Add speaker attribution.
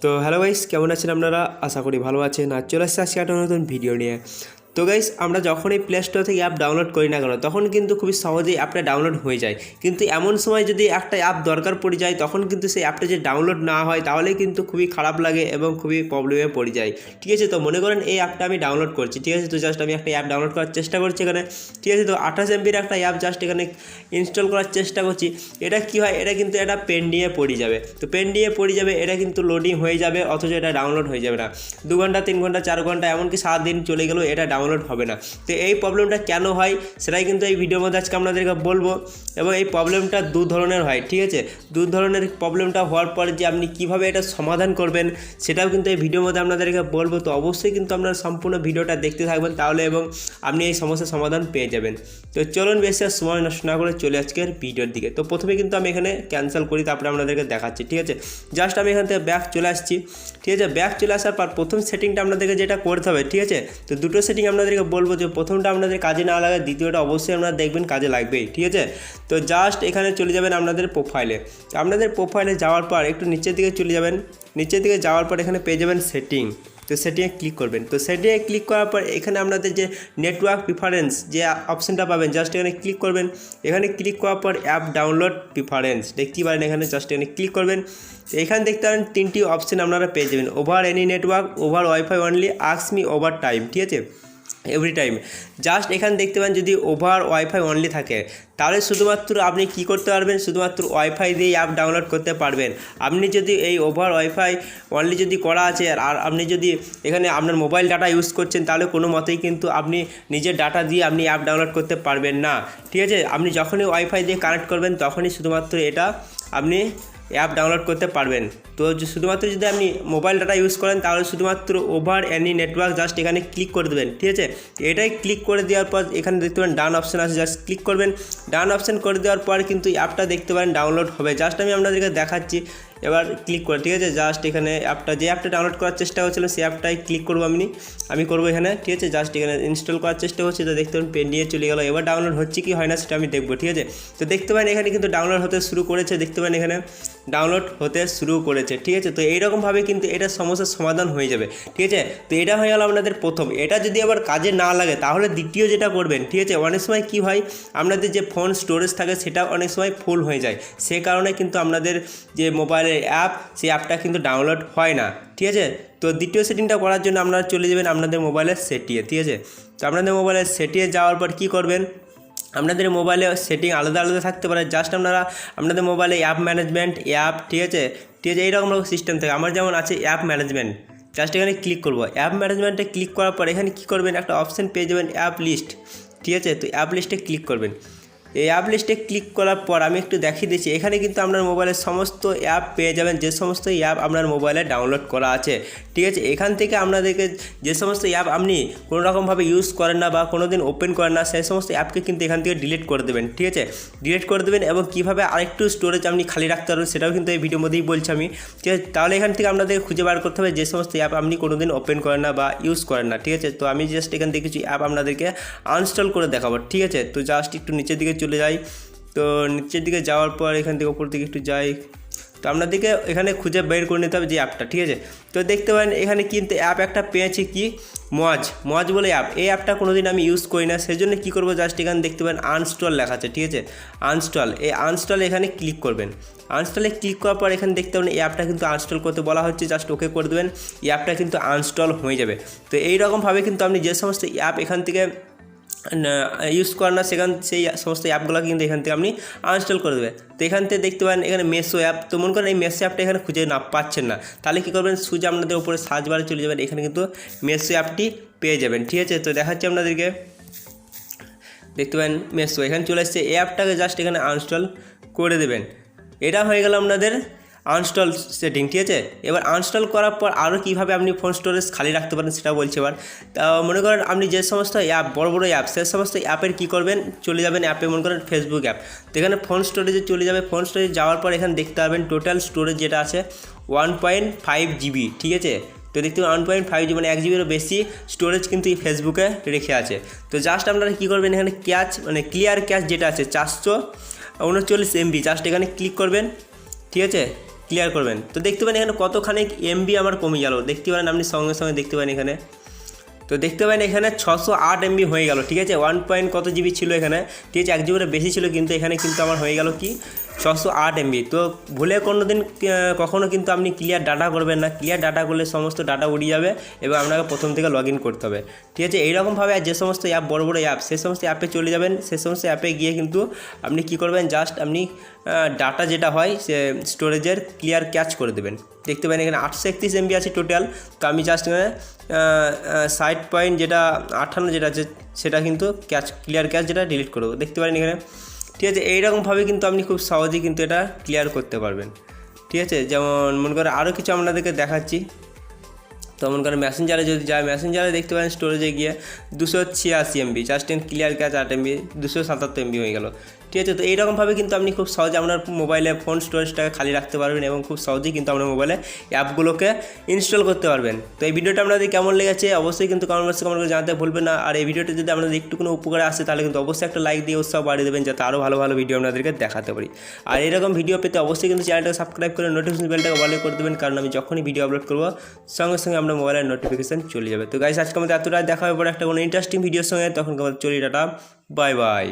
Speaker 1: তো hello guys, কেমন আছেন আপনারা? আশা করি ভালো আছেন। আর চলে আসছে আজকে একটা নতুন ভিডিও নিয়ে। তো গাইস, আমরা যখনই প্লে স্টোর থেকে অ্যাপ ডাউনলোড করি না কেন, তখন কিন্তু খুবই সহজেই অ্যাপটা ডাউনলোড হয়ে যায়। কিন্তু এমন সময় যদি একটা অ্যাপ দরকার পড়ে যায়, তখন কিন্তু সেই অ্যাপটা যে ডাউনলোড না হয়, তাহলে কিন্তু খুবই খারাপ লাগে এবং খুবই প্রবলেমে পড়ে যায়। ঠিক আছে, তো মনে করেন এই অ্যাপটা আমি ডাউনলোড করছি। ঠিক আছে, তো জাস্ট আমি একটা অ্যাপ ডাউনলোড করার চেষ্টা করছি এখানে। ঠিক আছে, তো 28 MBর একটা অ্যাপ জাস্ট এখানে ইনস্টল করার চেষ্টা করছি। এটা কি হয়, এটা কিন্তু একটা পেন্ডিংয়ে পড়ে যাবে। তো পেন্ডিংয়ে পড়ে যাবে, এটা কিন্তু লোডিং হয়ে যাবে, অথচ এটা ডাউনলোড হয়ে যাবে না। 2 ঘন্টা 3 ঘন্টা 4 ঘন্টা এমনকি 7 দিন চলে গেলেও এটা ডাউনলোড হবে না। তো এই প্রবলেমটা কেন হয় সেটাই কিন্তু এই ভিডিওর মধ্যে আজকে আপনাদেরকে বলবো। এবং এই প্রবলেমটা দু ধরনের হয়। ঠিক আছে, দু ধরনের প্রবলেমটা হওয়ার পর যে আপনি কিভাবে এটা সমাধান করবেন সেটাও কিন্তু এই ভিডিওর মধ্যে আপনাদেরকে বলবো। তো অবশ্যই কিন্তু আপনারা সম্পূর্ণ ভিডিওটা দেখতে থাকবেন, তাহলে এবং আপনি এই সমস্যার সমাধান পেয়ে যাবেন। তো চলুন বেশি আর সময় নষ্ট না করে চলে আজকের ভিডিওর দিকে। তো প্রথমে কিন্তু আমি এখানে ক্যান্সেল করি, তারপরে আপনাদেরকে দেখাচ্ছি। ঠিক আছে, জাস্ট আমি এখান থেকে ব্যাক চলে আসছি। ঠিক আছে, ব্যাক চলে আসার পর প্রথম সেটিংটা আপনাদেরকে যেটা করতে হবে, ঠিক আছে, তো দুটো সেটিং আপনাদেরকে বলবো। যে প্রথমটা আপনাদের কাজে না লাগে, দ্বিতীয়টা অবশ্যই আপনারা দেখবেন কাজে লাগবেই। ঠিক আছে, তো জাস্ট এখানে চলে যাবেন আপনাদের প্রোফাইলে। আপনাদের প্রোফাইলে যাওয়ার পর একটু নিচের দিকে চলে যাবেন। নিচের দিকে যাওয়ার পর এখানে পেয়ে যাবেন সেটিং। তো সেটিংয়ে ক্লিক করবেন। তো সেটিংয়ে ক্লিক করার পর এখানে আপনাদের যে নেটওয়ার্ক প্রিফারেন্স যে অপশানটা পাবেন, জাস্ট এখানে ক্লিক করবেন। এখানে ক্লিক করার পর অ্যাপ ডাউনলোড প্রিফারেন্স দেখতে পারেন, এখানে জাস্ট এখানে ক্লিক করবেন। এখানে দেখতে পারেন 3টি অপশান আপনারা পেয়ে যাবেন: over any network, over wifi only, ask me over time. ঠিক আছে, এভরি টাইম। জাস্ট এখানে দেখতে পান যদি ওভার ওয়াইফাই অনলি থাকে, তাহলে শুধুমাত্র আপনি কি করতে পারবেন, শুধুমাত্র ওয়াইফাই দিয়ে অ্যাপ ডাউনলোড করতে পারবেন। আপনি যদি এই ওভার ওয়াইফাই অনলি যদি করা আছে আর আপনি যদি এখানে আপনার মোবাইল ডাটা ইউজ করছেন, তাহলে কোনো মতেই কিন্তু আপনি নিজের ডাটা দিয়ে আপনি অ্যাপ ডাউনলোড করতে পারবেন না। ঠিক আছে, আপনি যখনই ওয়াইফাই দিয়ে কানেক্ট করবেন, তখনই শুধুমাত্র এটা আপনি অ্যাপ ডাউনলোড করতে পারবেন। তো শুধুমাত্র যদি আপনি মোবাইল ডাটা ইউজ করেন, তাহলে শুধুমাত্র ওভার এনি নেটওয়ার্ক জাস্ট এখানে ক্লিক করে দেবেন। ঠিক আছে, এটাই ক্লিক করে দেওয়ার পর এখানে দেখতে পারেন ডান অপশান আছে, জাস্ট ক্লিক করবেন। ডান অপশান করে দেওয়ার পর কিন্তু অ্যাপটা দেখতে পারেন ডাউনলোড হবে। জাস্ট আমি আপনাদেরকে দেখাচ্ছি, এবার ক্লিক করে। ঠিক আছে, জাস্ট এখানে যে অ্যাপটা ডাউনলোড করার চেষ্টা করছিলাম, সেই অ্যাপটাই ক্লিক করবো আমি করবো এখানে। ঠিক আছে, জাস্ট এখানে ইনস্টল করার চেষ্টা করছি। তো দেখতে পারেন পেন্ডিংয়ে চলে গেলো। এবার ডাউনলোড হচ্ছে কি হয় না সেটা আমি দেখবো। ঠিক আছে, তো দেখতে পারেন এখানে কিন্তু ডাউনলোড হতে শুরু করেছে। দেখতে পারেন এখানে ডাউনলোড হতে শুরু করেছে। ঠিক আছে, তো এইরকমভাবে কিন্তু এটা সমস্যার সমাধান হয়ে যাবে। ঠিক আছে, তো এটা হয়ে গেল আপনাদের প্রথম। এটা যদি আবার কাজে না লাগে, তাহলে দ্বিতীয় যেটা করবেন, ঠিক আছে, অনেক সময় কি হয়, আপনাদের যে ফোন স্টোরেজ থাকে সেটা অনেক সময় ফুল হয়ে যায়। সে কারণে কিন্তু আপনাদের যে মোবাইলের অ্যাপ, সেই অ্যাপটা কিন্তু ডাউনলোড হয় না। ঠিক আছে, তো দ্বিতীয় সেটিংটা করার জন্য আপনারা চলে যাবেন আপনাদের মোবাইলের সেটিংয়ে। ঠিক আছে, তো আপনাদের মোবাইলের সেটিংয়ে যাওয়ার পর কী করবেন, আপনাদের মোবাইলে সেটিং আলাদা আলাদা থাকতে পারে। জাস্ট আপনারা আপনাদের মোবাইলে অ্যাপ ম্যানেজমেন্ট অ্যাপ, ঠিক আছে, এইরকম সিস্টেম থাকে। আমার যেমন আছে অ্যাপ ম্যানেজমেন্ট, জাস্ট এখানে ক্লিক করবো। অ্যাপ ম্যানেজমেন্টে ক্লিক করার পর এখানে কী করবেন, একটা অপশান পেয়ে যাবেন অ্যাপ লিস্ট। ঠিক আছে, তো অ্যাপ লিস্টে ক্লিক করবেন। এই অ্যাপ লিস্টে ক্লিক করার পর আমি একটু দেখিয়ে দিচ্ছি, এখানে কিন্তু আপনার মোবাইলের সমস্ত অ্যাপ পেয়ে যাবেন, যে সমস্ত অ্যাপ আপনার মোবাইলে ডাউনলোড করা আছে। ঠিক আছে, এখান থেকে আপনাদেরকে যে সমস্ত অ্যাপ আপনি কোনো রকমভাবে ইউজ করেন না বা কোনো দিন ওপেন করেন না, সেই সমস্ত অ্যাপকে কিন্তু এখান থেকে ডিলিট করে দেবেন। ঠিক আছে, ডিলিট করে দেবেন। এবং কীভাবে আরেকটু স্টোরেজ আপনি খালি রাখতে পারবেন সেটাও কিন্তু এই ভিডিওর মধ্যেই বলছি আমি। ঠিক আছে, তাহলে এখান থেকে আপনাদের খুঁজে বার করতে হবে যে সমস্ত অ্যাপ আপনি কোনো দিন ওপেন করেন না বা ইউজ করেন না। ঠিক আছে, তো আমি জাস্ট এখান থেকে কিছু অ্যাপ আপনাদেরকে আনইনস্টল করে দেখাবো। ঠিক আছে, তো জাস্ট একটু নিচের দিকে চলে যাই। তো নিচের দিকে যাওয়ার পর এখান থেকে ওপর দিকে একটু যাই। তো আপনাদেরকে এখানে খুঁজে বের করে নিতে হবে যে অ্যাপটা। ঠিক আছে, তো দেখতে পারেন এখানে কিন্তু অ্যাপ একটা পেয়েছি, কি মজ বলে অ্যাপ। এই অ্যাপটা কোনো দিন আমি ইউজ করি না, সেই জন্য কী করবো, জাস্ট এখানে দেখতে পারেন আনইনস্টল লেখা আছে। ঠিক আছে, আনইনস্টল, এই আনইনস্টল এখানে ক্লিক করবেন। আনইনস্টলে ক্লিক করার পর এখানে দেখতে পাবেন এই অ্যাপটা কিন্তু আনইনস্টল করতে বলা হচ্ছে, জাস্ট ওকে করে দেবেন। এই অ্যাপটা কিন্তু আনইনস্টল হয়ে যাবে। তো এইরকমভাবে কিন্তু আপনি যে সমস্ত অ্যাপ এখান থেকে ইউজ করেন না, সেই সমস্ত অ্যাপগুলো কিন্তু এখান থেকে আপনি আনইনস্টল করে দেবে। তো এখান থেকে দেখতে পারেন এখানে মেসো অ্যাপ। তো মনে করেন এই মেসো অ্যাপটা এখানে খুঁজে না পাচ্ছেন না, তাহলে কী করবেন, সোজা আপনাদের উপরে সার্চ বারে চলে যাবেন, এখানে কিন্তু মেসো অ্যাপটি পেয়ে যাবেন। ঠিক আছে, তো দেখাচ্ছি আপনাদেরকে, দেখতে পারেন মেসো এখানে চলে আসছে। এই অ্যাপটাকে জাস্ট এখানে আনইনস্টল করে দেবেন। এটা হয়ে গেল আপনাদের আনইনস্টল সেটিং। ঠিক আছে, এবার আনইনস্টল করার পর আরও কীভাবে আপনি ফোন স্টোরেজ খালি রাখতে পারেন সেটা বলছি। এবার তা মনে করেন আপনি যে সমস্ত অ্যাপ বড় অ্যাপ, সে সমস্ত অ্যাপের কী করবেন, চলে যাবেন অ্যাপে, মনে করেন ফেসবুক অ্যাপ। তো এখানে ফোন স্টোরেজে চলে যাবে। ফোন স্টোরেজ যাওয়ার পর এখানে দেখতে পাবেন টোটাল স্টোরেজ যেটা আছে 1.5 GB। ঠিক আছে, তো দেখতে 1.5 GB মানে 1 GBরও বেশি স্টোরেজ কিন্তু এই ফেসবুকে রেখে আছে। তো জাস্ট আপনারা কী করবেন, এখানে ক্লিয়ার ক্যাশ যেটা আছে 439 MB, জাস্ট এখানে ক্লিক করবেন। ঠিক আছে, ক্লিয়ার করবেন। তো দেখতে পারেন এখানে কতখানি এমবি আমার কমে গেল, দেখতে পারেন আপনি সঙ্গে সঙ্গে দেখতে পারেন এখানে। তো দেখতে পারেন এখানে 608 এমবি হয়ে গেল, ঠিক আছে। 1 পয়েন্ট কত জিবি ছিল এখানে, ঠিক আছে, 1 জিবির বেশি ছিল, কিন্তু এখানে কিন্তু আমার হয়ে গেল কি 608 এমবি। তো ভুলে কোনো দিন কখনও কিন্তু আপনি ক্লিয়ার ডাটা করবেন না, ক্লিয়ার ডাটা করলে সমস্ত ডাটা উড়িয়ে যাবে এবং আপনাকে প্রথম থেকে লগ ইন করতে হবে, ঠিক আছে। এইরকমভাবে যে সমস্ত অ্যাপ বড় বড় অ্যাপ, সে সমস্ত অ্যাপে চলে যাবেন, সে সমস্ত অ্যাপে গিয়ে কিন্তু আপনি কী করবেন, জাস্ট আপনি ডাটা যেটা হয় সে স্টোরেজের ক্লিয়ার ক্যাচ করে দেবেন। দেখতে পারেন এখানে 831 এমবি আছে টোটাল। তো আমি জাস্ট এখানে 60 পয়েন্ট যেটা 58 যেটা আছে সেটা কিন্তু ক্লিয়ার ক্যাচ যেটা ডিলিট করে দেবো, দেখতে পারেন এখানে, ঠিক আছে। এইরকমভাবে কিন্তু আপনি খুব সহজেই কিন্তু এটা ক্লিয়ার করতে পারবেন, ঠিক আছে। যেমন মনে করে আরও কিছু আপনাদেরকে দেখাচ্ছি। তো মনে করেন মেসেঞ্জারে যদি যায়, মেসেঞ্জারে দেখতে পারেন স্টোরেজে গিয়ে 286 MB, just clear catch 8 MB, 277 MB হয়ে গেল, ঠিক আছে। তো এইরকমভাবে কিন্তু আপনি খুব সহজে আপনার মোবাইলে ফোন স্টোরেজটাকে খালি রাখতে পারবেন এবং খুব সহজেই কিন্তু আপনার মোবাইলে অ্যাপগুলোকে ইনস্টল করতে পারবেন। তো এই ভিডিওটা আপনাদের কেমন লেগেছে অবশ্যই কিন্তু কমেন্ট বক্সে কমেন্ট করে জানাতে ভুলবেন না। আর এই ভিডিওটা যদি আপনাদের একটু কোনো উপকারে আসে তাহলে কিন্তু অবশ্যই একটা লাইক দিয়ে উৎসাহ বাড়িয়ে দেবেন, যাতে আরও ভালো ভালো ভিডিও আপনাদেরকে দেখাতে পারি। আর এরকম ভিডিও পেতে অবশ্যই কিন্তু চ্যানেলটাকে সাবস্ক্রাইব করে নোটিফিকেশন বেলটাকে অল করে দেবেন, কারণ আমি যখনই ভিডিও আপলোড করবো সঙ্গে সঙ্গে আপনার মোবাইলের নোটিফিকেশান চলে যাবে। তো গাইস আজকে আমাদের এতটাই, দেখা হবে পরে একটা কোনো ইন্টারেস্টিং ভিডিওর সঙ্গে, তখন আমাদের চলি, টাটা, বাই বাই।